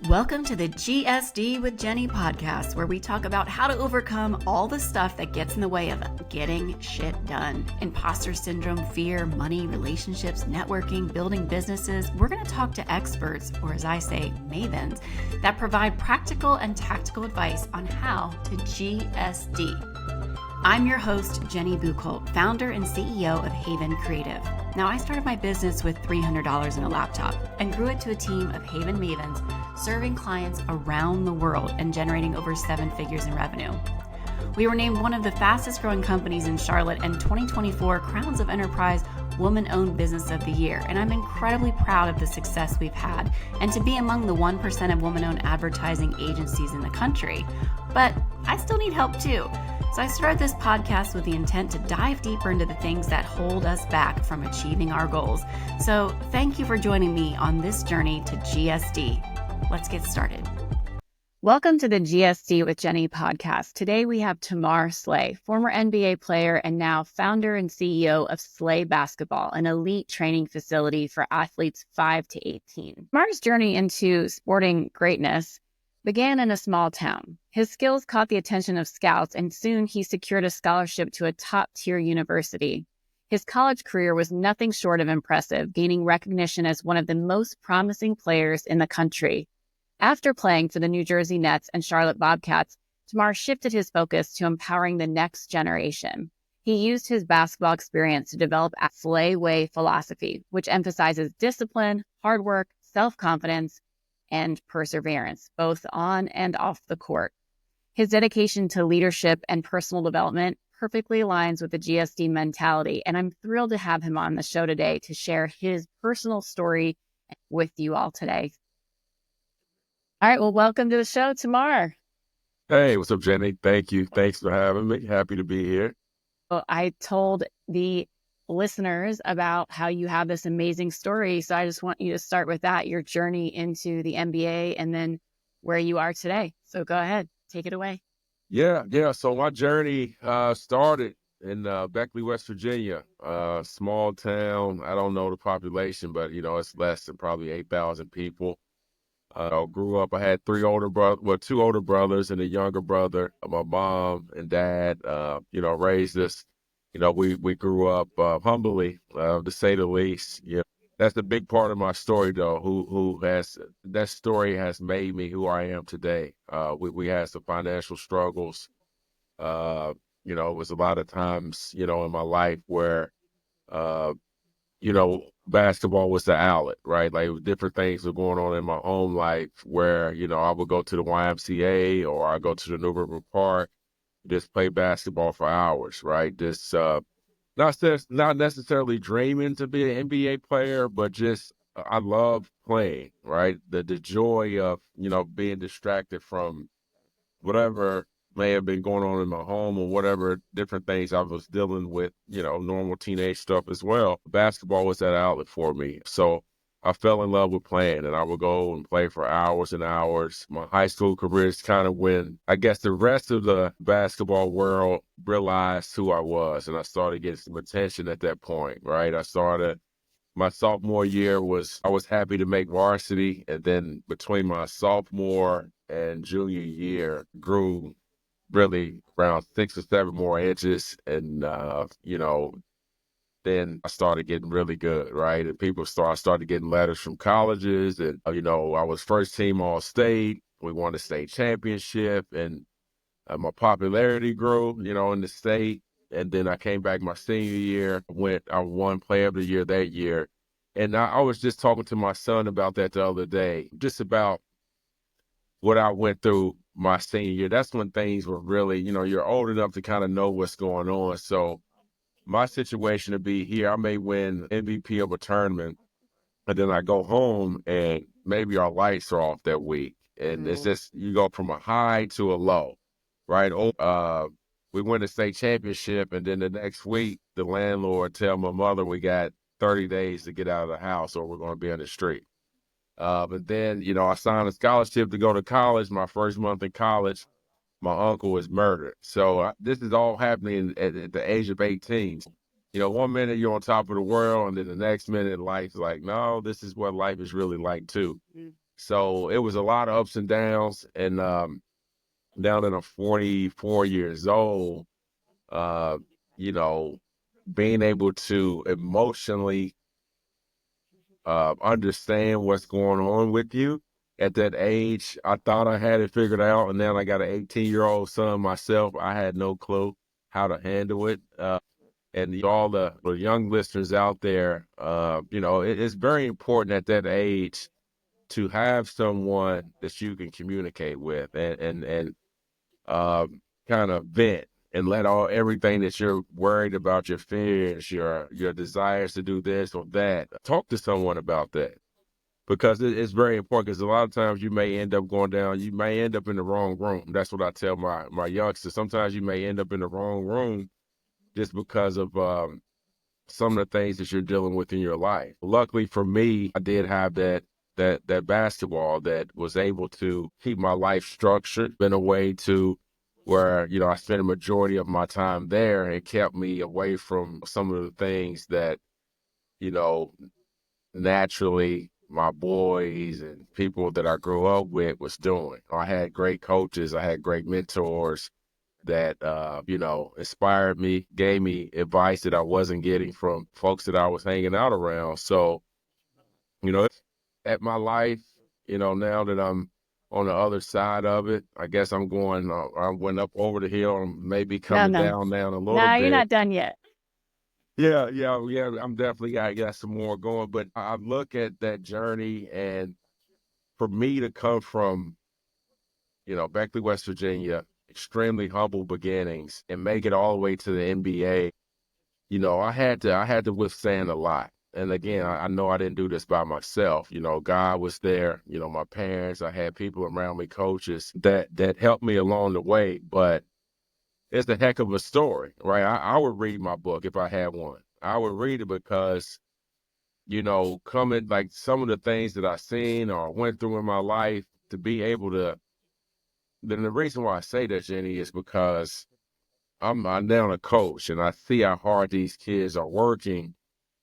Welcome to the GSD with Jeni podcast, where we talk about how to overcome all the stuff that gets in the way of getting shit done. Imposter syndrome, fear, money, relationships, networking, building businesses. We're going to talk to experts, or as I say, mavens, that provide practical and tactical advice on how to GSD. I'm your host, Jeni Buchholz, founder and CEO of Haven Creative. Now, I started my business with $300 in a laptop and grew it to a team of Haven mavens serving clients around the world and generating over 7 figures in revenue. We were named one of the fastest growing companies in Charlotte and 2024 Crowns of Enterprise Woman-Owned Business of the Year, and I'm incredibly proud of the success we've had and to be among the 1% of woman-owned advertising agencies in the country. But I still need help too. So I started this podcast with the intent to dive deeper into the things that hold us back from achieving our goals. So thank you for joining me on this journey to GSD. Let's get started. Welcome to the GSD with Jeni podcast. Today we have Tamar Slay, former NBA player and now founder and CEO of Slay Basketball, an elite training facility for athletes 5 to 18. Tamar's journey into sporting greatness began in a small town. His skills caught the attention of scouts, and soon he secured a scholarship to a top-tier university. His college career was nothing short of impressive, gaining recognition as one of the most promising players in the country. After playing for the New Jersey Nets and Charlotte Bobcats, Tamar shifted his focus to empowering the next generation. He used his basketball experience to develop a Slay Way philosophy, which emphasizes discipline, hard work, self-confidence, and perseverance, both on and off the court. His dedication to leadership and personal development perfectly aligns with the GSD mentality, and I'm thrilled to have him on the show today to share his personal story with you all today. All right, well, welcome to the show, Tamar. Hey, what's up, Jeni? Thank you. Thanks for having me. Happy to be here. Well, I told the listeners about how you have this amazing story, so I just want you to start with that, your journey into the NBA, and then where you are today. So go ahead, take it away. Yeah. So my journey started in Beckley, West Virginia, small town. I don't know the population, but it's less than probably 8,000 people. Grew up. I had two older brothers and a younger brother. My mom and dad, raised us. We grew up humbly, to say the least. That's a big part of my story, though. That story has made me who I am today. We had some financial struggles. It was a lot of times, in my life where, basketball was the outlet, right? Like different things were going on in my own life where, I would go to the YMCA or I go to the New River Park, just play basketball for hours, right? Just not necessarily dreaming to be an NBA player, but just I love playing, right? The joy of, being distracted from whatever may have been going on in my home or whatever different things I was dealing with, normal teenage stuff as well. Basketball was that outlet for me. So I fell in love with playing, and I would go and play for hours and hours. My high school career is kind of when I guess the rest of the basketball world realized who I was, and I started getting some attention at that point, right? My sophomore year I was happy to make varsity, and then between my sophomore and junior year grew really around 6 or 7 more inches. And, then I started getting really good, right? And I started getting letters from colleges and, I was first team All-State. We won the state championship and my popularity grew, in the state. And then I came back my senior year, I won player of the year that year. And I was just talking to my son about that the other day, just about what I went through my senior year. That's when things were really, you're old enough to kind of know what's going on. So my situation to be here, I may win MVP of a tournament, and then I go home and maybe our lights are off that week. And it's just, you go from a high to a low, right? We win the state championship, and then the next week, the landlord tell my mother we got 30 days to get out of the house or we're going to be on the street. But then, I signed a scholarship to go to college. My first month in college, my uncle was murdered. So this is all happening at the age of 18. 1 minute you're on top of the world, and then the next minute life's like, no, this is what life is really like too. So it was a lot of ups and downs. And now that I'm 44 years old, uh, you know, being able to emotionally understand what's going on with you. At that age, I thought I had it figured out, and then I got an 18-year-old son myself. I had no clue how to handle it. And all the young listeners out there, it's very important at that age to have someone that you can communicate with and kind of vent and let everything that you're worried about, your fears, your desires to do this or that, talk to someone about that. Because it's very important, because a lot of times you may end up you may end up in the wrong room. That's what I tell my youngsters. Sometimes you may end up in the wrong room just because of some of the things that you're dealing with in your life. Luckily for me, I did have that basketball that was able to keep my life structured in a way to where, I spent a majority of my time there. It kept me away from some of the things that, you know, naturally my boys and people that I grew up with was doing. I had great coaches. I had great mentors that, inspired me, gave me advice that I wasn't getting from folks that I was hanging out around. So, at my life, now that I'm on the other side of it, I guess I went up over the hill and maybe No, coming no. down a little No, you're bit. not done yet. Yeah. I'm definitely got some more going, but I look at that journey, and for me to come from, Beckley, West Virginia, extremely humble beginnings, and make it all the way to the NBA, I had to withstand a lot. And again, I know I didn't do this by myself. God was there. My parents. I had people around me, coaches that helped me along the way. But it's a heck of a story, right? I would read my book if I had one. I would read it because coming like some of the things that I seen or went through in my life, to be able to. Then the reason why I say that, Jenny, is because I'm now a coach, and I see how hard these kids are working,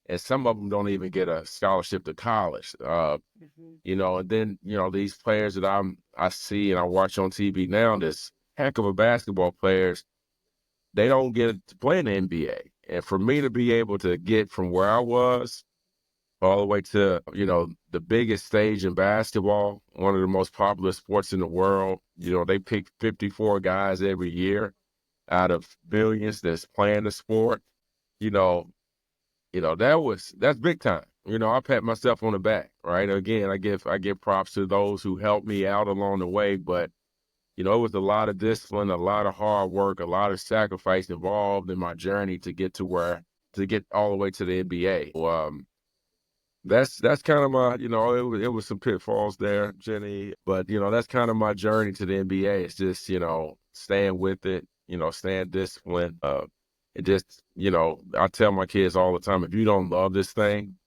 and some of them don't even get a scholarship to college. And then these players that I see and I watch on TV now, this heck of a basketball players, they don't get to play in the NBA. And for me to be able to get from where I was all the way to the biggest stage in basketball, one of the most popular sports in the world, they pick 54 guys every year out of billions that's playing the sport. You know, that's big time. I pat myself on the back, right? Again, I give props to those who helped me out along the way, but it was a lot of discipline, a lot of hard work, a lot of sacrifice involved in my journey to get all the way to the NBA. That's kind of my, it was some pitfalls there, Jenny, but that's kind of my journey to the NBA. It's just, staying with it, staying disciplined. And just, I tell my kids all the time, if you don't love this thing,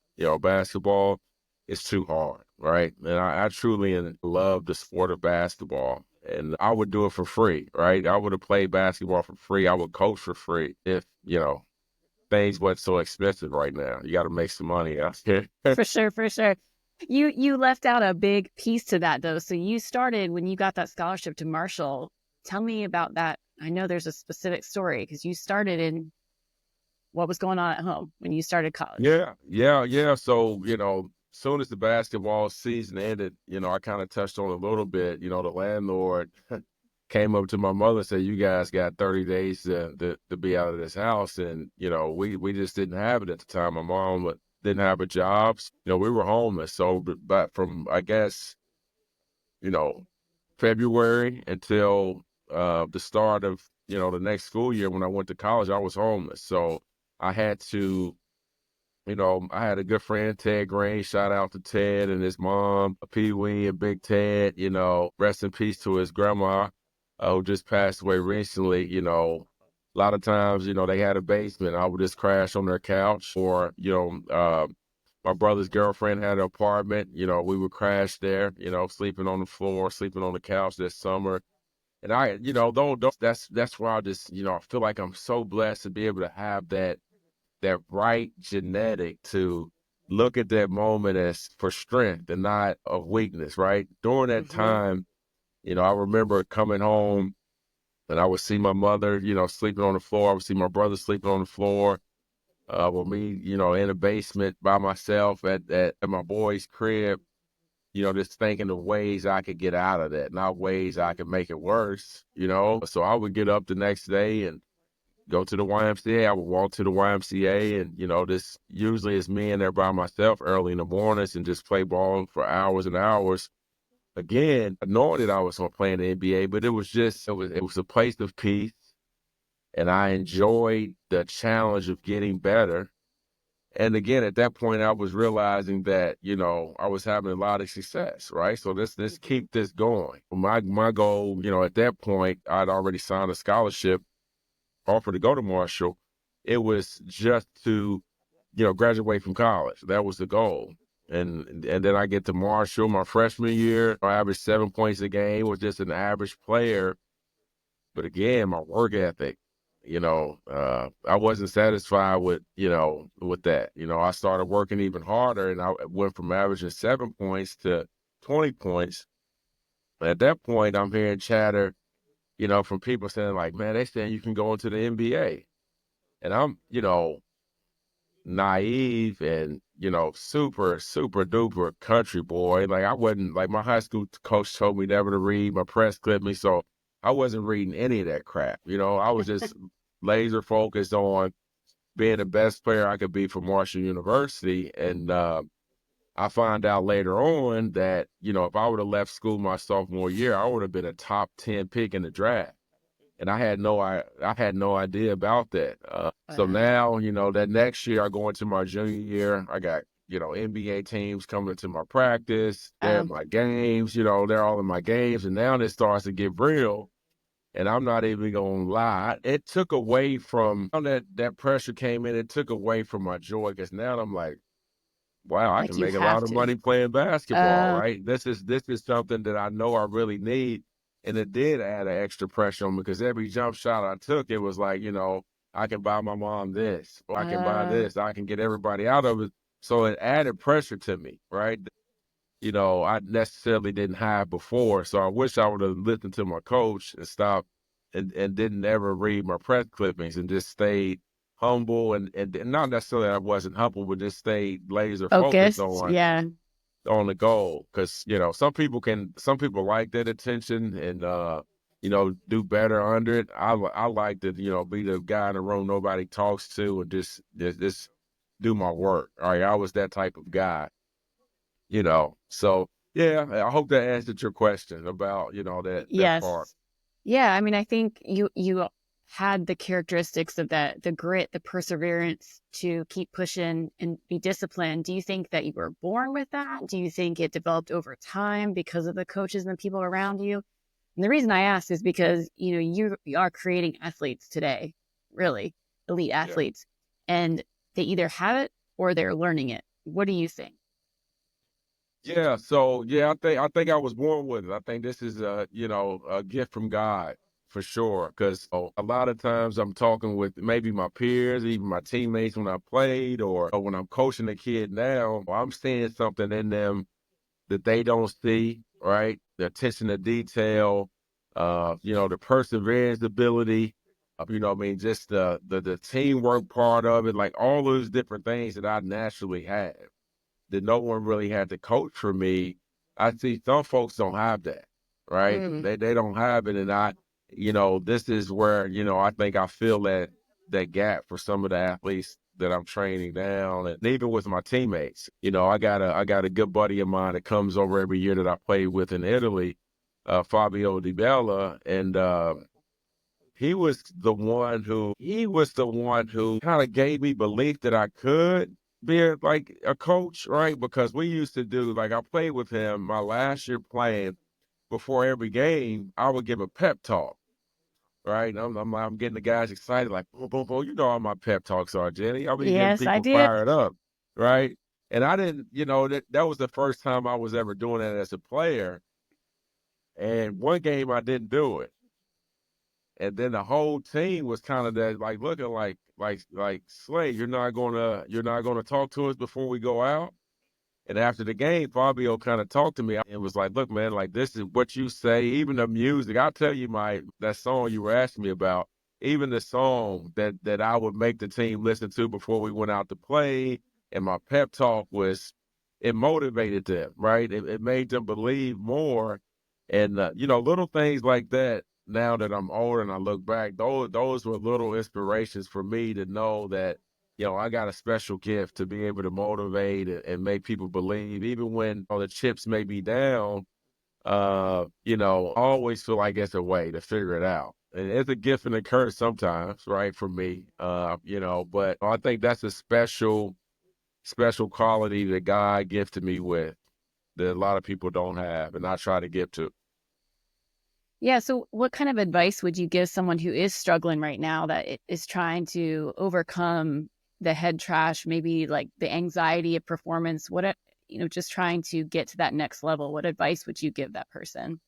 basketball, it's too hard, right? And I truly love the sport of basketball, and I would do it for free, right? I would have played basketball for free. I would coach for free if, things weren't so expensive right now. You got to make some money out here. For sure, for sure. You left out a big piece to that, though. So you started when you got that scholarship to Marshall. Tell me about that. I know there's a specific story because you started in what was going on at home when you started college. Yeah. So, soon as the basketball season ended, I kind of touched on a little bit, the landlord came up to my mother and said, "You guys got 30 days to be out of this house." And, we just didn't have it at the time. My mom didn't have a job. We were homeless. So, but from, I guess, you know, February until the start of, the next school year when I went to college, I was homeless. So I had to, I had a good friend, Ted Green. Shout out to Ted and his mom, Pee Wee and Big Ted. Rest in peace to his grandma, who just passed away recently. A lot of times, they had a basement. I would just crash on their couch, or my brother's girlfriend had an apartment. We would crash there. Sleeping on the floor, sleeping on the couch this summer. And I, that's why I just, I feel like I'm so blessed to be able to have that right genetic to look at that moment as for strength and not of weakness, right? During that time, I remember coming home and I would see my mother, sleeping on the floor. I would see my brother sleeping on the floor. With me, in the basement by myself at my boy's crib, just thinking of ways I could get out of that, not ways I could make it worse. So I would get up the next day and go to the YMCA. I would walk to the YMCA and, this usually is me in there by myself early in the mornings and just play ball for hours and hours. Again, knowing that I was going to play in the NBA, but it was a place of peace. And I enjoyed the challenge of getting better. And again, at that point, I was realizing that, I was having a lot of success, right? So let's keep this going. My goal, at that point, I'd already signed a scholarship offer to go to Marshall. It was just to, graduate from college. That was the goal. And then I get to Marshall my freshman year. I averaged 7 points a game, was just an average player. But again, my work ethic, I wasn't satisfied with that. I started working even harder and I went from averaging 7 points to 20 points. At that point, I'm hearing chatter, from people saying like, man, they saying you can go into the NBA. And I'm, naive and, super, super duper country boy. Like I wasn't, like my high school coach told me never to read, my press clipped me. So I wasn't reading any of that crap. I was just laser focused on being the best player I could be for Marshall University. And I found out later on that, if I would have left school my sophomore year, I would have been a top 10 pick in the draft. And I had no idea about that. So now, that next year I go into my junior year, I got, NBA teams coming to my practice. They're at my games, they're all in my games. And now this starts to get real. And I'm not even going to lie. It took away from that pressure came in. It took away from my joy because now I'm like, wow, I Like can you make a have lot of to. money playing basketball, right? This is something that I know I really need. And it did add an extra pressure on me because every jump shot I took, it was like, I can buy my mom this, or I can buy this, I can get everybody out of it. So it added pressure to me, right? I necessarily didn't have before. So I wish I would have listened to my coach and stopped and didn't ever read my press clippings and just stayed humble and not necessarily I wasn't humble, but just stayed laser focused Focused. on Yeah. the goal. Because some people like that attention and do better under it. I like to be the guy in the room nobody talks to and just do my work. All right, I was that type of guy. So yeah, I hope that answered your question about that part. Yes. Yeah. I mean, I think you had the characteristics of that, the grit, the perseverance to keep pushing and be disciplined. Do you think that you were born with that? Do you think it developed over time because of the coaches and the people around you? And the reason I ask is because, you are creating athletes today, really elite Yeah. athletes, and they either have it or they're learning it. What do you think? Yeah, so yeah, I think I was born with it. I think this is a gift from God for sure. Because a lot of times I'm talking with maybe my peers, even my teammates when I played, or when I'm coaching a kid now, I'm seeing something in them that they don't see. Right, the attention to detail, the perseverance ability. I mean, just the teamwork part of it, like all those different things that I naturally have that no one really had to coach for me. I see some folks don't have that, right? They don't have it, and this is where I think I feel that gap for some of the athletes that I'm training down, and even with my teammates. I got a good buddy of mine that comes over every year that I play with in Italy, Fabio Di Bella, and he was the one who kind of gave me belief that I could be like a coach, right? Because we used to do, like, I played with him my last year playing. Before every game, I would give a pep talk, right? I'm getting the guys excited, like boom, boom, boom. You know how my pep talks are, Jenny. I be getting Yes, I people did. fired up, right? And I didn't, that was the first time I was ever doing that as a player. And one game I didn't do it. And then the whole team was kind of that, like looking like Slay, you're not gonna talk to us before we go out. And after the game, Fabio kind of talked to me and was like, "Look, man, like this is what you say. Even the music, I'll tell you that song you were asking me about. Even the song that I would make the team listen to before we went out to play, and my pep talk it motivated them, right? It made them believe more, and little things like that. Now that I'm older and I look back, those were little inspirations for me to know that I got a special gift to be able to motivate and make people believe, even when the chips may be down. I always feel like it's a way to figure it out. And it's a gift and a curse sometimes, right? For me, but I think that's a special quality that God gifted me with that a lot of people don't have, and I try to give to. Yeah. So, what kind of advice would you give someone who is struggling right now that is trying to overcome the head trash, maybe like the anxiety of performance? Just trying to get to that next level. What advice would you give that person?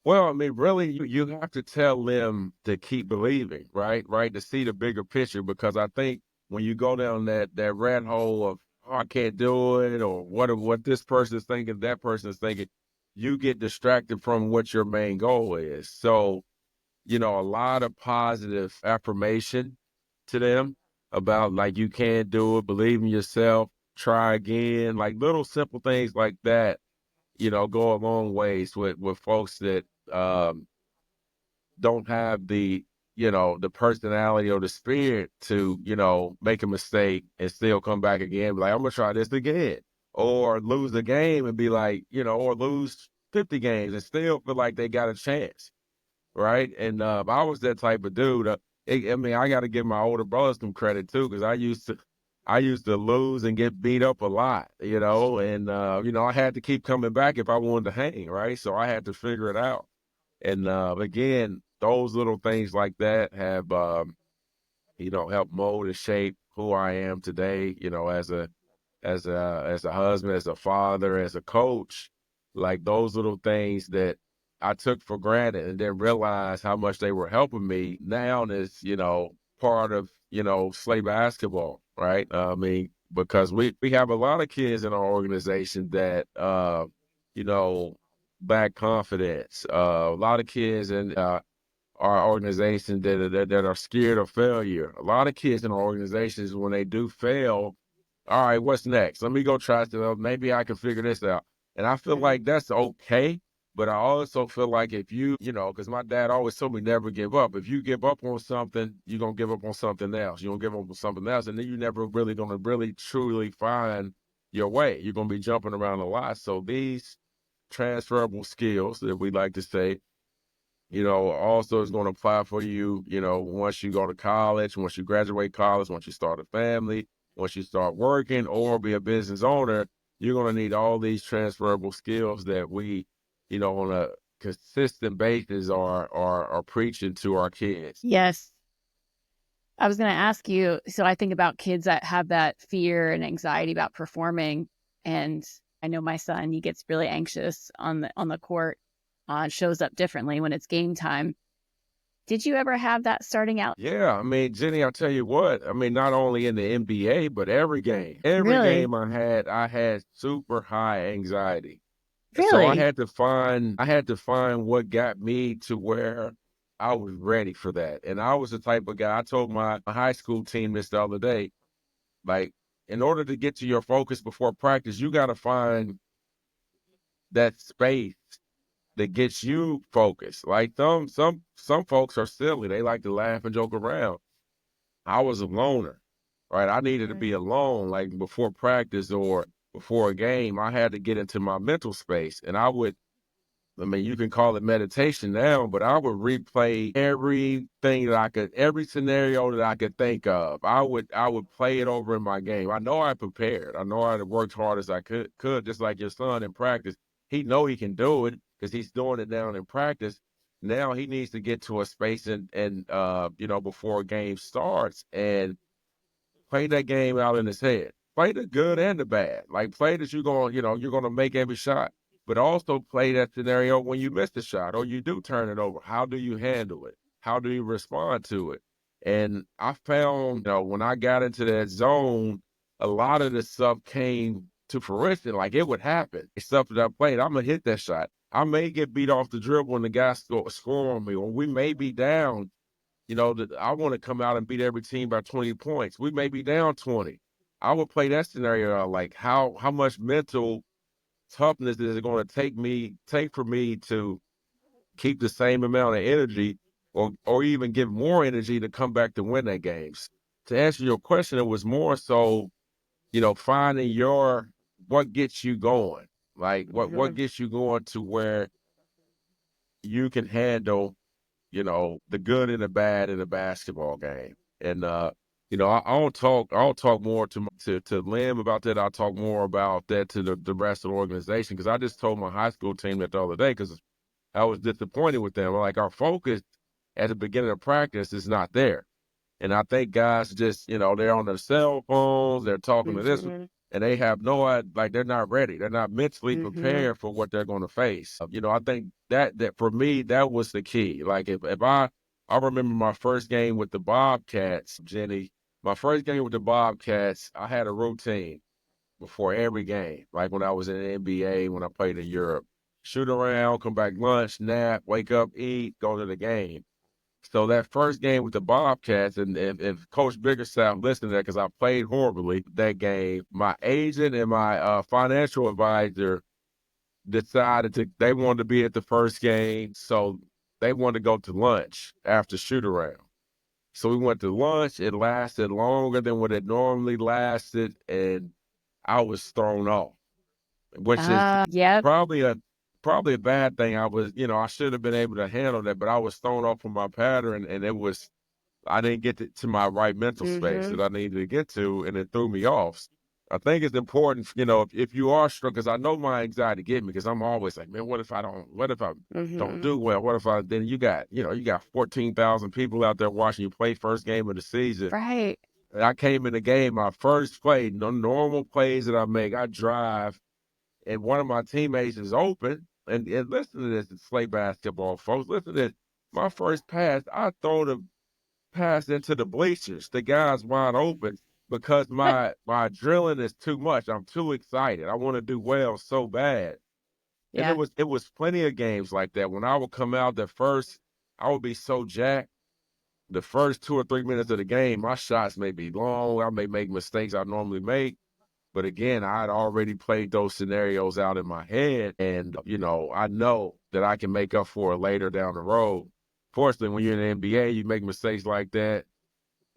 Well, I mean, really, you have to tell them to keep believing, right? Right, to see the bigger picture, because I think when you go down that rat hole of I can't do it, or what this person is thinking, that person is thinking, you get distracted from what your main goal is. So, a lot of positive affirmation to them about like you can do it, believe in yourself, try again, like little simple things like that go a long ways with folks that um, don't have the personality or the spirit to, make a mistake and still come back again. Be like, I'm gonna try this again, or lose the game and be like, or lose 50 games and still feel like they got a chance, right? And I was that type of dude. I mean, I got to give my older brothers some credit too, because I used to lose and get beat up a lot, and I had to keep coming back if I wanted to hang, right? So I had to figure it out. And again, those little things like that have helped mold and shape who I am today, as a husband, as a father, as a coach, like those little things that I took for granted and then realized how much they were helping me now is, part of, Slay basketball, right? I mean, because we have a lot of kids in our organization that, you know, lack confidence. A lot of kids in our organization that are scared of failure. A lot of kids in our organizations, when they do fail, all right, what's next? Let me go try to, maybe I can figure this out. And I feel like that's okay. But I also feel like if because my dad always told me never give up. If you give up on something, you're going to give up on something else. You're going to give up on something else. And then you're never really going to really truly find your way. You're going to be jumping around a lot. So these transferable skills that we like to say, also is going to apply for you, once you go to college, once you graduate college, once you start a family, once you start working or be a business owner, you're going to need all these transferable skills that we, on a consistent basis are preaching to our kids. Yes. I was going to ask you. So I think about kids that have that fear and anxiety about performing. And I know my son, he gets really anxious on the court, shows up differently when it's game time. Did you ever have that starting out? Yeah, I mean, Jenny, I'll tell you what, I mean, not only in the NBA, but every game. Every Really? game I had super high anxiety. So I Really? had to find what got me to where I was ready for that. And I was the type of guy, I told my high school team this the other day, like, in order to get to your focus before practice, you got to find that space that gets you focused. Like some folks are silly. They like to laugh and joke around. I was a loner, right? I needed to be Right. alone, like before practice or before a game. I had to get into my mental space, and I mean, you can call it meditation now, but I would replay everything that I could, every scenario that I could think of. I would play it over in my game. I know I prepared. I know I worked hard as I could, just like your son in practice. He know he can do it because he's doing it down in practice. Now he needs to get to a space and before a game starts and play that game out in his head. Play the good and the bad. Like play that you're gonna make every shot. but also play that scenario when you miss the shot or you do turn it over. How do you handle it? How do you respond to it? And I found, when I got into that zone, a lot of the stuff came to fruition. Like it would happen. It's stuff that I played. I'm going to hit that shot. I may get beat off the dribble when the guy score on me, or we may be down. That I want to come out and beat every team by 20 points. We may be down 20. I would play that scenario out, like how much mental toughness is it going to take for me to keep the same amount of energy or even give more energy to come back to win that games. To answer your question, it was more so, finding what gets you going, like what gets you going to where you can handle, the good and the bad in a basketball game. And I'll talk more to Lim about that. I'll talk more about that to the rest of the organization, because I just told my high school team that the other day, because I was disappointed with them. Like, our focus at the beginning of practice is not there. And I think guys just, they're on their cell phones, they're talking to this, and they have no idea, like, they're not ready. They're not mentally prepared for what they're going to face. I think that for me, that was the key. Like, if I remember my first game with the Bobcats, Jeni, my first game with the Bobcats, I had a routine before every game. Like when I was in the NBA, when I played in Europe, shoot around, come back, lunch, nap, wake up, eat, go to the game. So that first game with the Bobcats, and if Coach Biggerstaff listened to that, because I played horribly that game, my agent and my financial advisor decided they wanted to be at the first game, so they wanted to go to lunch after shoot around. So we went to lunch. It lasted longer than what it normally lasted, and I was thrown off, which is probably a bad thing. I should have been able to handle that, but I was thrown off from my pattern, and I didn't get to my right mental space that I needed to get to, and it threw me off. I think it's important, if you are struggling, because I know my anxiety get me, because I'm always like, man, what if I don't do well? Then you got 14,000 people out there watching you play first game of the season. Right. And I came in the game, my first play, no normal plays that I make, I drive, and one of my teammates is open. And listen to this, Slay basketball, folks. Listen to this. My first pass, I throw the pass into the bleachers. The guy's wide open because my adrenaline is too much. I'm too excited. I want to do well so bad. And it was plenty of games like that. When I would come out I would be so jacked. The first 2 or 3 minutes of the game, my shots may be long. I may make mistakes I normally make. But again, I had already played those scenarios out in my head. And, I know that I can make up for it later down the road. Fortunately, when you're in the NBA, you make mistakes like that,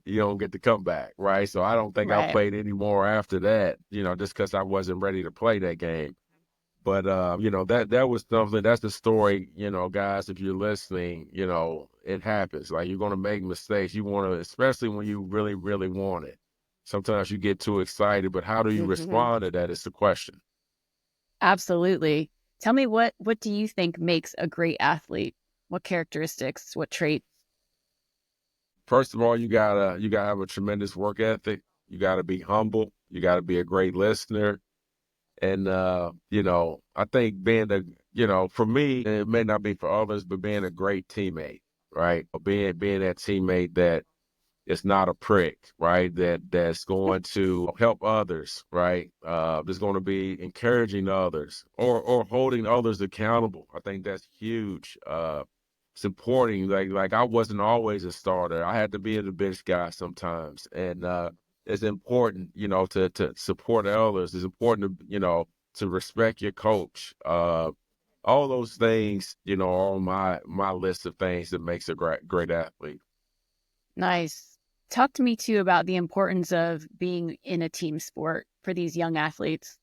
you don't get to come back, right? So I don't think I played anymore after that, just because I wasn't ready to play that game. But, that was something, that's the story, guys, if you're listening, it happens. Like, you're going to make mistakes. You want to, especially when you really, really want it. Sometimes you get too excited, but how do you respond to that is the question. Absolutely. Tell me, what do you think makes a great athlete? What characteristics, what traits? First of all, you gotta have a tremendous work ethic. You gotta be humble. You gotta be a great listener. And, I think for me, it may not be for others, but being a great teammate, right? Being that teammate that is not a prick, right? That's going to help others, right? That's going to be encouraging others or holding others accountable. I think that's huge. Supporting, like I wasn't always a starter. I had to be the bench guy sometimes. And it's important, to support others. It's important to respect your coach. All those things, are on my list of things that makes a great athlete. Nice. Talk to me too about the importance of being in a team sport for these young athletes.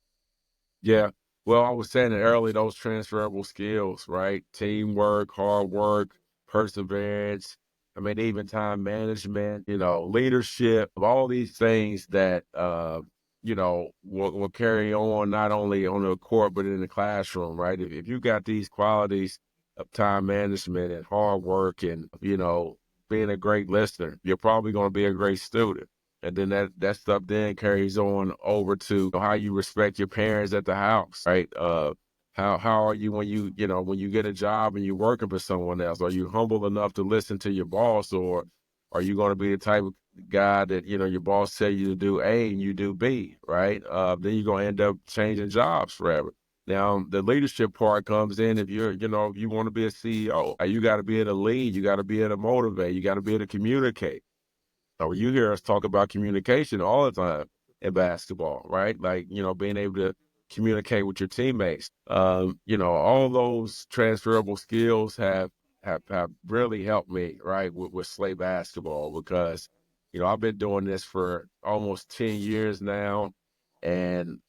Yeah. Well, I was saying it earlier, those transferable skills, right? Teamwork, hard work, perseverance. I mean, even time management, leadership, all these things that, will carry on not only on the court, but in the classroom, right? If you got these qualities of time management and hard work and, being a great listener, you're probably going to be a great student. And then that stuff then carries on over to how you respect your parents at the house, right? How are you when when you get a job and you're working for someone else? Are you humble enough to listen to your boss, or are you going to be the type of guy that your boss tell you to do A and you do B, right? Then you're going to end up changing jobs forever. Now the leadership part comes in if if you want to be a CEO, you got to be able to lead, you got to be able to motivate, you got to be able to communicate. So you hear us talk about communication all the time in basketball, right? Like, being able to communicate with your teammates. All those transferable skills have really helped me, right, with Slay basketball because, I've been doing this for almost 10 years now. And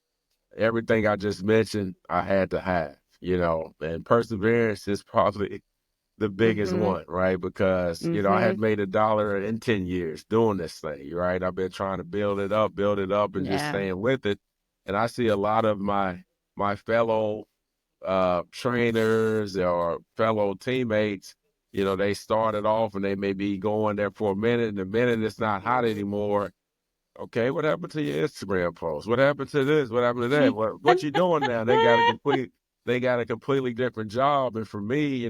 everything I just mentioned, I had to have, and perseverance is probably the biggest Mm-hmm. one, right? Because, I Mm-hmm. had made $1 in 10 years doing this thing, right? I've been trying to build it up and just Yeah. staying with it. And I see a lot of my fellow trainers or fellow teammates, they started off and they may be going there for a minute, and the minute it's not hot anymore. Okay, what happened to your Instagram post? What happened to this? What happened to that? What you doing now? They got a completely different job. And for me,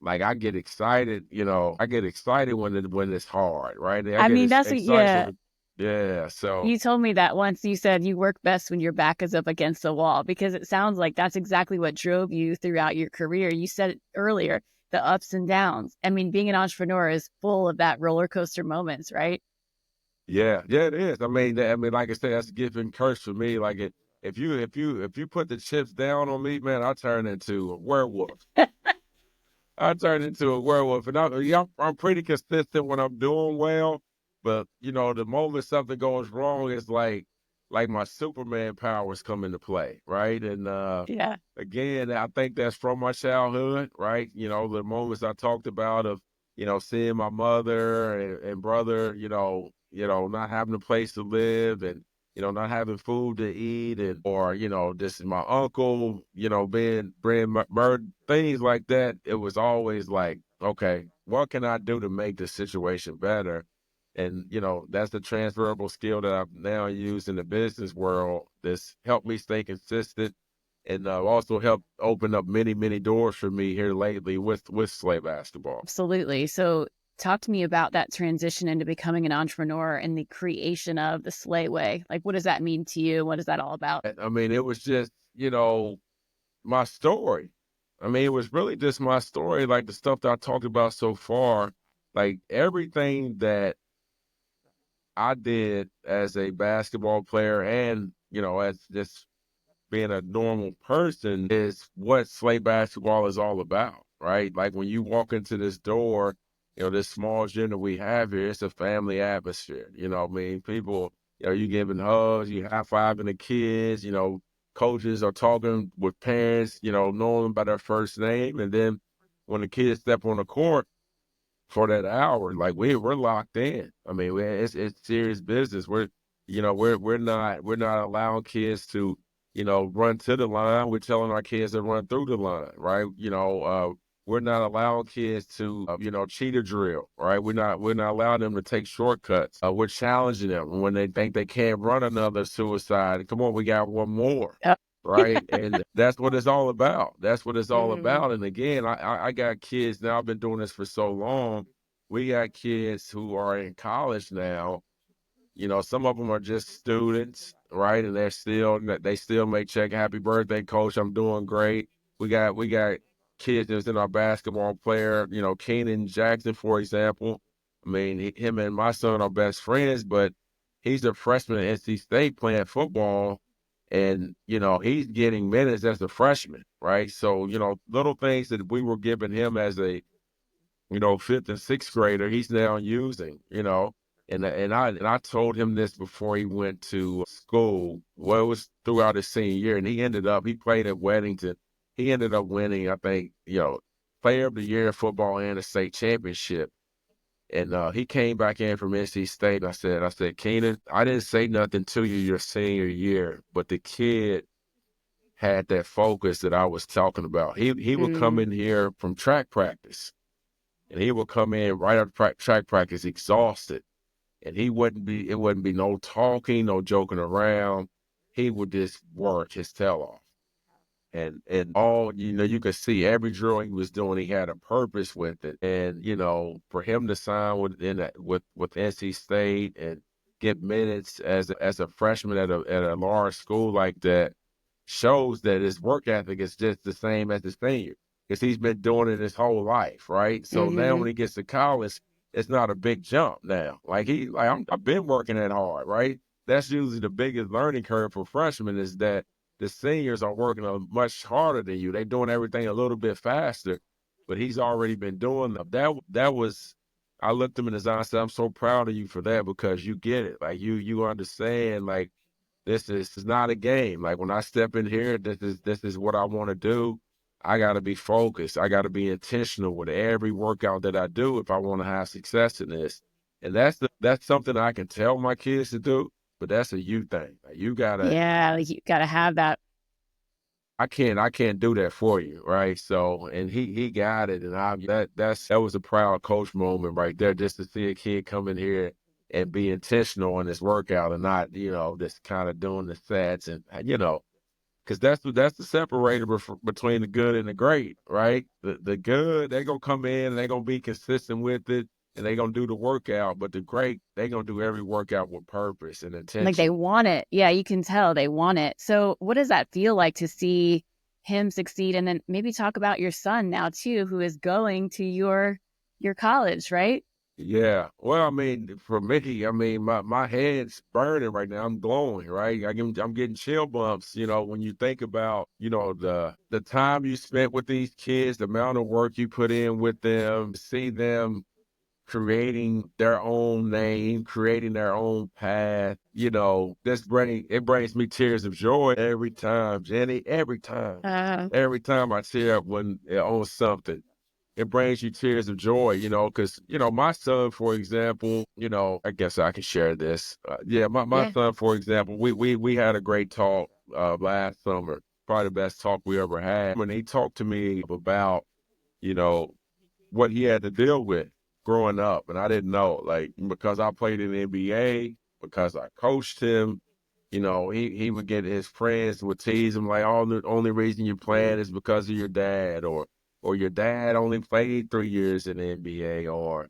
like I get excited, I get excited when it's hard, right? I I get mean, that's excited yeah. when yeah. So You told me that once. You said you work best when your back is up against the wall because it sounds like that's exactly what drove you throughout your career. You said it earlier, the ups and downs. I mean, being an entrepreneur is full of that roller coaster moments, right? yeah, yeah, it is. I mean, like I said, that's a gift and curse for me. Like if you put the chips down on me, man, I turn into a werewolf. I turned into a werewolf, and I'm pretty consistent when I'm doing well. But the moment something goes wrong, it's like my Superman powers come into play, right? And Yeah. again, I think that's from my childhood, right? The moments I talked about of seeing my mother and brother, not having a place to live and not having food to eat, and or this is my uncle, being murdered, things like that. It was always like, okay, what can I do to make the situation better? And that's the transferable skill that I've now used in the business world. That's helped me stay consistent, and also helped open up many, many doors for me here lately with Slay basketball. Absolutely. So, talk to me about that transition into becoming an entrepreneur and the creation of the Slay Way. Like, what does that mean to you? What is that all about? I mean, it was just my story. I mean, it was really just my story, like the stuff that I talked about so far, like everything that I did as a basketball player and, as just being a normal person is what Slate basketball is all about, right? Like when you walk into this door, this small gym that we have here, it's a family atmosphere. What I mean? People, you giving hugs, you high-fiving the kids, coaches are talking with parents, knowing them by their first name. And then when the kids step on the court, for that hour. Like we're locked in. I mean, it's serious business. We're not allowing kids to run to the line. We're telling our kids to run through the line, right? We're not allowing kids to cheat a drill, right? We're not allowing them to take shortcuts. We're challenging them when they think they can't run another suicide. Come on, we got one more. Yep. Right. And that's what it's all about. That's what it's all Mm. about. And again, I got kids now. I've been doing this for so long. We got kids who are in college now. Some of them are just students, right? And they still may check happy birthday, coach. I'm doing great. We got kids that's in our basketball player, Keenan Jackson, for example. I mean, him and my son are best friends, but he's a freshman at NC State playing football, and he's getting minutes as a freshman, right? So little things that we were giving him as a fifth and sixth grader, he's now using, and I told him this before he went to school. Well, it was throughout his senior year, and he played at Weddington. He ended up winning, I think, player of the year in football and a state championship. And he came back in from NC State. And I said, Keenan, I didn't say nothing to you your senior year, but the kid had that focus that I was talking about. He would come Mm. in here from track practice, and he would come in right after track practice exhausted, and it wouldn't be no talking, no joking around. He would just work his tail off. And all, you could see every drill he was doing, he had a purpose with it. And, for him to sign with NC State and get minutes as a freshman at a large school like that shows that his work ethic is just the same as his senior, because he's been doing it his whole life, right? So now Mm-hmm. when he gets to college, it's not a big jump now. I've been working that hard, right? That's usually the biggest learning curve for freshmen, is that the seniors are working much harder than you. They're doing everything a little bit faster, but he's already been doing that. That was, I looked him in his eyes and said, I'm so proud of you for that, because you get it. Like you understand, like, this is not a game. Like, when I step in here, this is what I want to do. I got to be focused. I got to be intentional with every workout that I do if I want to have success in this. And that's something I can tell my kids to do, but that's a you thing. Like, you gotta. Yeah, like you gotta have that. I can't do that for you, right? So, and he got it, and that was a proud coach moment right there, just to see a kid come in here and be intentional in his workout, and not, just kind of doing the sets, and because that's the separator between the good and the great, right? The good, they're gonna come in and they're gonna be consistent with it, and they're gonna do the workout, but the great, they're gonna do every workout with purpose and Like they intention. want it. Yeah, you can tell they want it. So what does that feel like to see him succeed? And then maybe talk about your son now too, who is going to your college, right? Yeah. Well, I mean, for me, I mean, my head's burning right now. I'm glowing, right? I'm getting chill bumps, when you think about, the time you spent with these kids, the amount of work you put in with them, see them creating their own name, creating their own path. It brings me tears of joy every time, Jenny, every time. Uh, Every time I tear up on something, it brings you tears of joy, because, my son, for example, I guess I can share this. Yeah, my yeah. son, for example, we had a great talk last summer, probably the best talk we ever had. When he talked to me about, you know, what he had to deal with growing up. And I didn't know, like, because I played in the NBA, because I coached him, he would get his friends would tease him like, "Oh, the only reason you're playing is because of your dad," or your dad only played 3 years in the NBA, or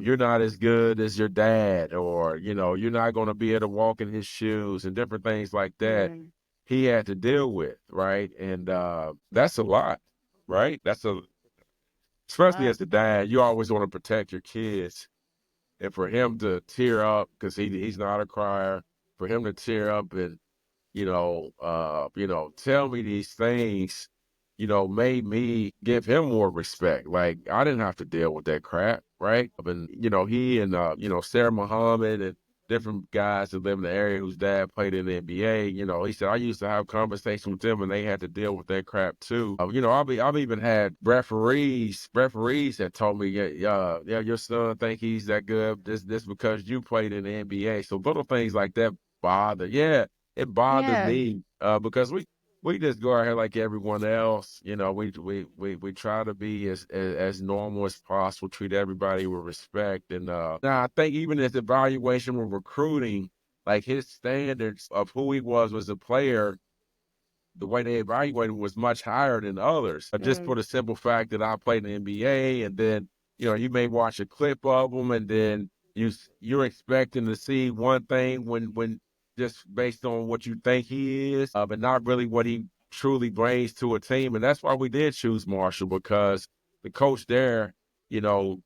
you're not as good as your dad, or, you're not going to be able to walk in his shoes, and different things like that Mm. he had to deal with, right? And that's a lot, right? Especially Uh, as the dad, you always want to protect your kids. And for him to tear up, because he's not a crier, for him to tear up and, tell me these things, made me give him more respect. Like, I didn't have to deal with that crap, right? And, he and, Sarah Muhammad and different guys that live in the area whose dad played in the NBA, he said, I used to have conversations with them and they had to deal with that crap too. I've even had referees that told me, yeah, your son think he's that good. This because you played in the NBA. So little things like that bother. Yeah, it bothered yeah. me because we just go out here like everyone else. We try to be as normal as possible, treat everybody with respect. And now I think even his evaluation with recruiting, like his standards of who he was a player, the way they evaluated was much higher than others. Just Mm. for the simple fact that I played in the NBA, and then you may watch a clip of him, and then you're expecting to see one thing when just based on what you think he is, but not really what he truly brings to a team. And that's why we did choose Marshall, because the coach there, you know,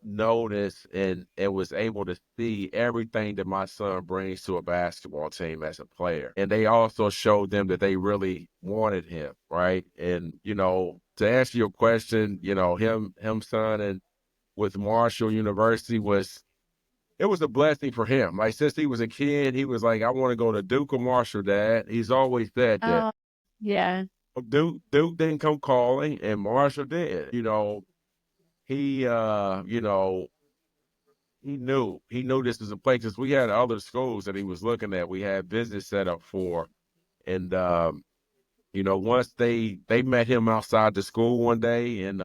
noticed and was able to see everything that my son brings to a basketball team as a player. And they also showed them that they really wanted him, right? And, to answer your question, him signing with Marshall University it was a blessing for him. Like, since he was a kid, he was like, I want to go to Duke or Marshall, Dad. He's always said that. Oh, yeah. Duke didn't come calling, and Marshall did. He he knew this was a place, because we had other schools that he was looking at. We had business set up for, and once they met him outside the school one day, and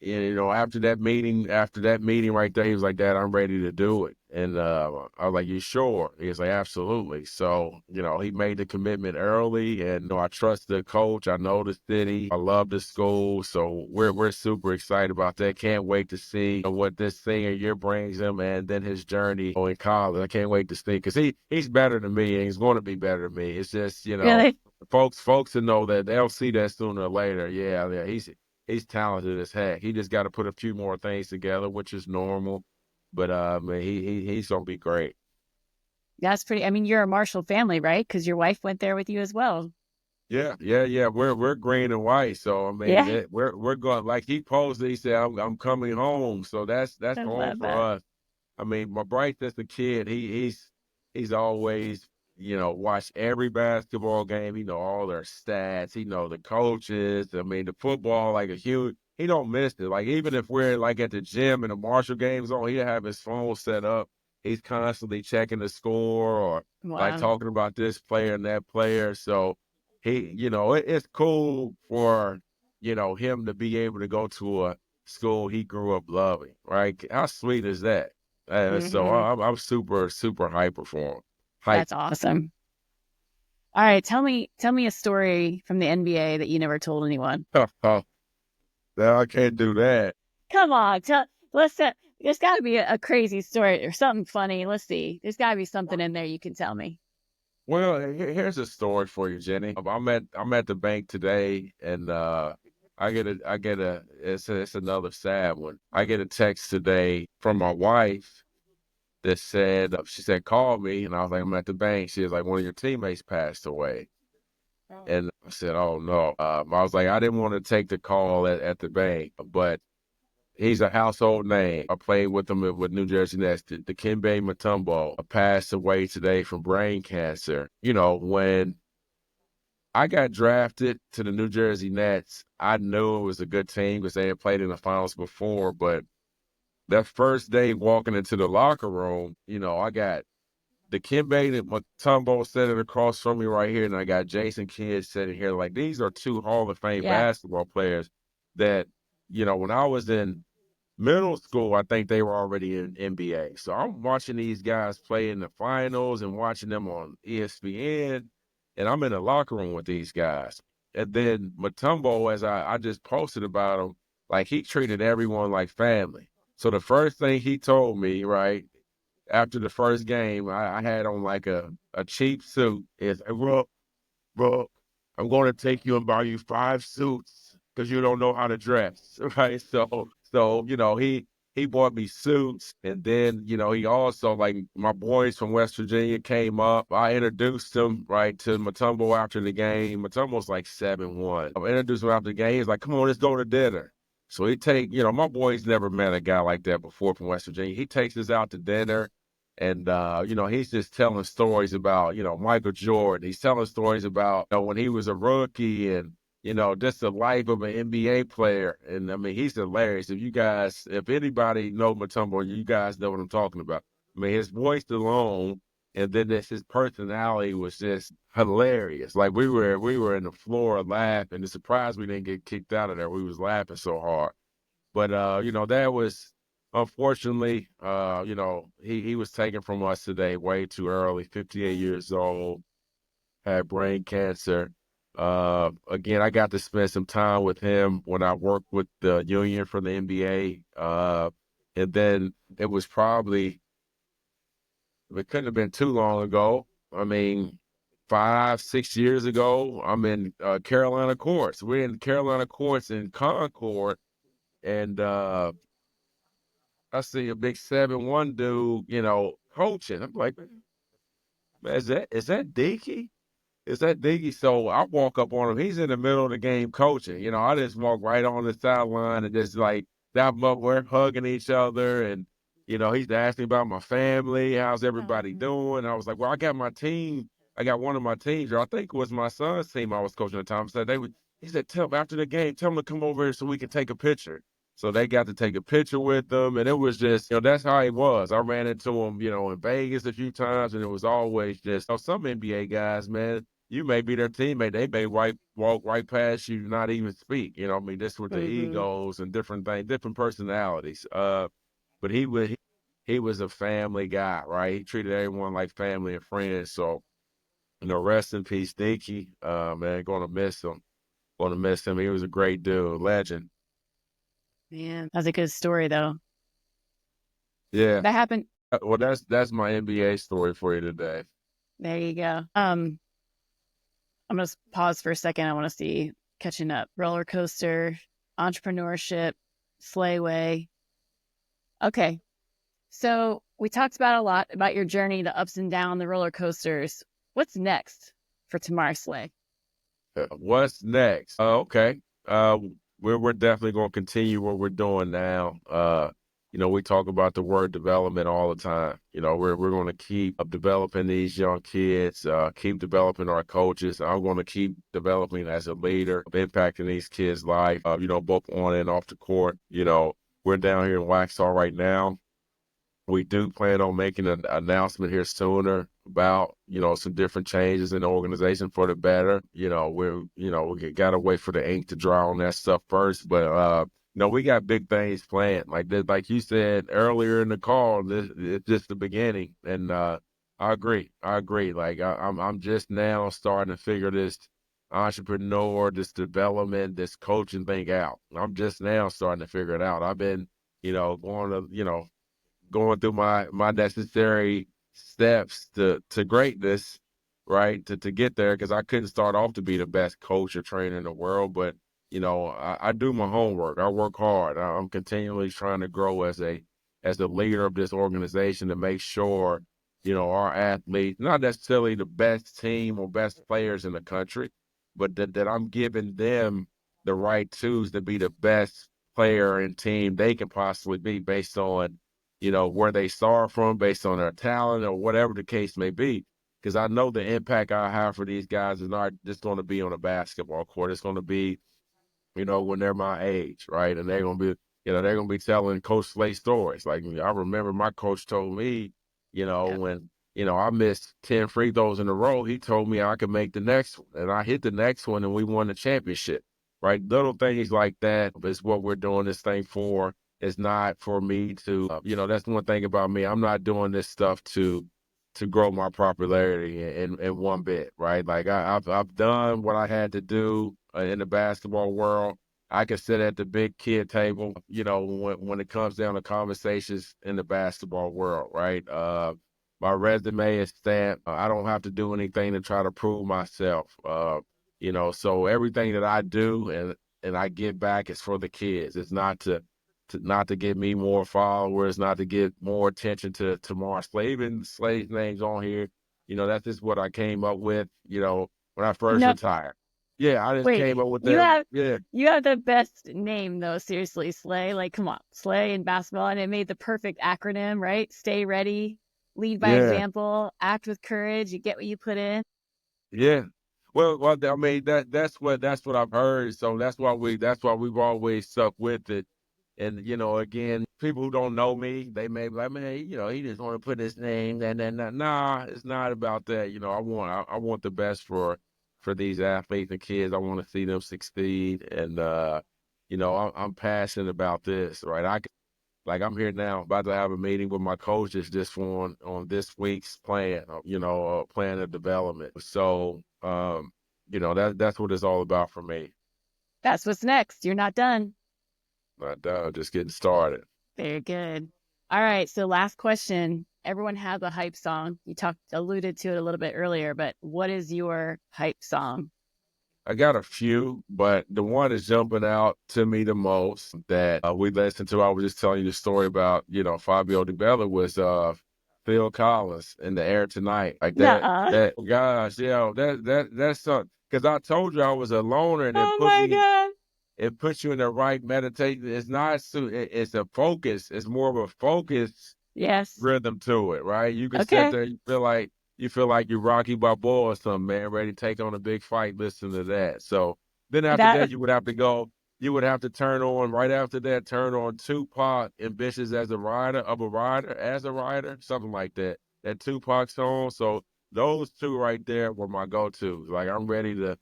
after that meeting right there, he was like, Dad, I'm ready to do it. And I was like, you sure? He was like, absolutely. So, he made the commitment early, and I trust the coach. I know the city. I love the school. So we're super excited about that. Can't wait to see what this senior year brings him, and then his journey in college. I can't wait to see, because he's better than me, and he's going to be better than me. It's just, Really? folks to know that they'll see that sooner or later. Yeah, he's talented as heck. He just got to put a few more things together, which is normal. But man, he's gonna be great. That's pretty. I mean, you're a Marshall family, right? Because your wife went there with you as well. Yeah. We're green and white, so I mean, Yeah, we're going, like he posted. He said, I'm coming home." So that's I home love for that. us. I mean, my Bryce as a kid, he's always, watched every basketball game. He know all their stats. He know the coaches. I mean, the football, like a huge. He don't miss it. Like, even if we're like at the gym and the Marshall game's on, he'll have his phone set up. He's constantly checking the score, or like Wow. talking about this player and that player. So it's cool for him to be able to go to a school he grew up loving. Right? How sweet is that? So Hmm. I'm super, super hyper for him. Hype. That's awesome. All right, tell me a story from the NBA that you never told anyone. No, I can't do that. Come on, there's got to be a crazy story or something funny. Let's see. There's got to be something in there you can tell me. Well, here's a story for you, Jenny. I'm at the bank today, and it's another sad one. I get a text today from my wife that said, she said, call me, and I was like, I'm at the bank. She was like, one of your teammates passed away. And I said, oh no. I was like, I didn't want to take the call at the bank, but he's a household name. I played with him with New Jersey Nets. The Dikembe Mutombo passed away today from brain cancer. When I got drafted to the New Jersey Nets, I knew it was a good team because they had played in the finals before. But that first day walking into the locker room, I got Dikembe Mutombo sitting across from me right here, and I got Jason Kidd sitting here. Like, these are two Hall of Fame Yeah. basketball players that, when I was in middle school, I think they were already in NBA. So I'm watching these guys play in the finals and watching them on ESPN, and I'm in the locker room with these guys. And then Mutombo, as I just posted about him, like, he treated everyone like family. So the first thing he told me, right, after the first game, I had on like a cheap suit, is, "Hey, bro, I'm going to take you and buy you 5 suits because you don't know how to dress," right? So he bought me suits, and then he also, like, my boys from West Virginia came up. I introduced them right to Mutombo after the game. Mutombo's like 7'1". I introduced him after the game. He's like, "Come on, let's go to dinner." So he take, my boys never met a guy like that before from West Virginia. He takes us out to dinner. And, he's just telling stories about, Michael Jordan. He's telling stories about, when he was a rookie, and, just the life of an NBA player. And I mean, he's hilarious. If anybody know Mutombo, you guys know what I'm talking about. I mean, his voice alone, and then his personality was just hilarious. Like, we were in the floor laughing. It's surprised we didn't get kicked out of there. We was laughing so hard. But that was, unfortunately, he was taken from us today way too early, 58 years old, had brain cancer. Again, I got to spend some time with him when I worked with the union for the NBA. And then it couldn't have been too long ago. I mean, 5, 6 years ago, I'm in Carolina courts. We're in Carolina courts in Concord, and I see a big 7'1" dude, coaching. I'm like, man, is that Dinky? Is that Diggy? So I walk up on him. He's in the middle of the game coaching. I just walk right on the sideline and just like that. We're hugging each other, and he's asking about my family. How's everybody doing? I was like, well, I got my team. I got one of my teams, or I think it was my son's team I was coaching at the time. So he said, tell him after the game, tell him to come over here so we can take a picture. So they got to take a picture with them, and it was just, that's how he was. I ran into him, in Vegas a few times, and it was always just, some NBA guys, man. you may be their teammate. They may walk right past you, not even speak. You know, I mean, this with the egos and different things, different personalities. But he was a family guy, right? He treated everyone like family and friends. So, rest in peace, Dinky. Man, gonna miss him. Gonna miss him. He was a great dude, legend. Man, that's a good story though. Yeah. That happened. Well, that's my NBA story for you today. There you go. I'm going to pause for a second. I want to see catching up. Roller coaster, entrepreneurship, slayway. Okay. So we talked about a lot about your journey, the ups and downs, the roller coasters. What's next for Tamar Slay? What's next? Okay. We're definitely going to continue what we're doing now. We talk about the word development all the time. We're going to keep developing these young kids, keep developing our coaches. I'm going to keep developing as a leader, impacting these kids' life, both on and off the court. We're down here in Waxhaw right now. We do plan on making an announcement here sooner about, some different changes in the organization for the better. We got to wait for the ink to dry on that stuff first. But, we got big things planned. Like you said earlier in the call, it's just the beginning. And I agree. Like I'm just now starting to figure this entrepreneur, this development, this coaching thing out. I'm just now starting to figure it out. I've been, going through my necessary steps to greatness, right? To get there, because I couldn't start off to be the best coach or trainer in the world, but I do my homework. I work hard. I'm continually trying to grow as a leader of this organization to make sure our athletes, not necessarily the best team or best players in the country, but that I'm giving them the right tools to be the best player and team they can possibly be based on where they start from, based on their talent or whatever the case may be. Because I know the impact I have for these guys is not just going to be on a basketball court. It's going to be, when they're my age, right? And they're going to be, they're going to be telling Coach Slay stories. Like, I remember my coach told me, when, I missed 10 free throws in a row, he told me I could make the next one. And I hit the next one and we won the championship, right? Little things like that is what we're doing this thing for. It's not for me to, that's one thing about me. I'm not doing this stuff to grow my popularity in one bit, right? Like I've done what I had to do in the basketball world. I can sit at the big kid table, when it comes down to conversations in the basketball world, right? My resume is stamped. I don't have to do anything to try to prove myself. So everything that I do and I give back is for the kids. It's not to get me more followers, not to get more attention to Tamar Slay. Even Slay's name's on here. That's just what I came up with, when I first No, retired. Yeah, I just wait. came up with You that. have Yeah. you have the best name though. Seriously, Slay. Like, come on, Slay in basketball, and it made the perfect acronym, right? Stay ready, lead by Yeah. example, act with courage. You get what you put in. Yeah. Well, I mean that's what I've heard. So that's why we've always stuck with it. And again, people who don't know me, they may be like, man, he just want to put his name and then nah, it's not about that. I want the best for these athletes and kids. I want to see them succeed, and I'm passionate about this, right? I'm here now, about to have a meeting with my coaches just on this week's plan, plan of development. So, that's what it's all about for me. That's what's next. You're not done. Not just getting started. Very good. All right. So last question. Everyone has a hype song. You alluded to it a little bit earlier, but what is your hype song? I got a few, but the one that's jumping out to me the most that we listened to, I was just telling you the story about, Fabio DiBella was Phil Collins in the air tonight. Like Nuh-uh. that gosh, that's something. Because I told you I was a loner, and Oh my God. it puts you in the right meditation. It's not, it's a focus. It's more of a focus Yes. rhythm to it, right? You can sit Okay. there, you feel like you're Rocky Balboa or something, man, ready to take on a big fight. Listen to that. So then after That that, you would have to turn on right after that, turn on Tupac, Ambitious as a rider, something like that. That Tupac song. So those two right there were my go-tos. Like, I'm ready to,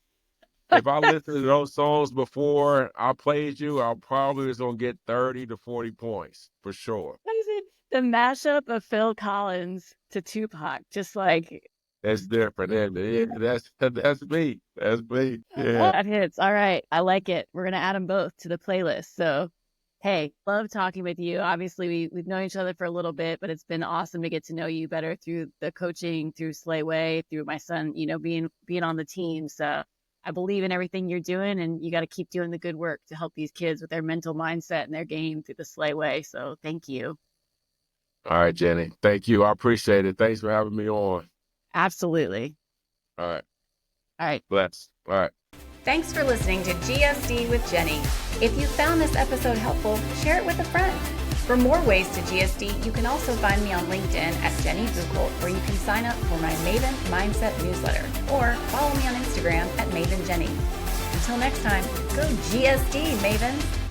if I listened to those songs before I played you, I probably was going to get 30 to 40 points for sure. The mashup of Phil Collins to Tupac, just like. That's different. Yeah, that's me. That's me. Yeah. That hits. All right. I like it. We're going to add them both to the playlist. So, hey, love talking with you. Obviously, we've known each other for a little bit, but it's been awesome to get to know you better through the coaching, through Slayway, through my son, being on the team. So I believe in everything you're doing, and you got to keep doing the good work to help these kids with their mental mindset and their game through the Slayway. So thank you. All right, Jenny. Thank you. I appreciate it. Thanks for having me on. Absolutely. All right. All right. Bless. All right. Thanks for listening to GSD with Jeni. If you found this episode helpful, share it with a friend. For more ways to GSD, you can also find me on LinkedIn at Jeni Buchholz, where you can sign up for my Maven Mindset newsletter, or follow me on Instagram at Maven Jeni. Until next time, go GSD, Mavens!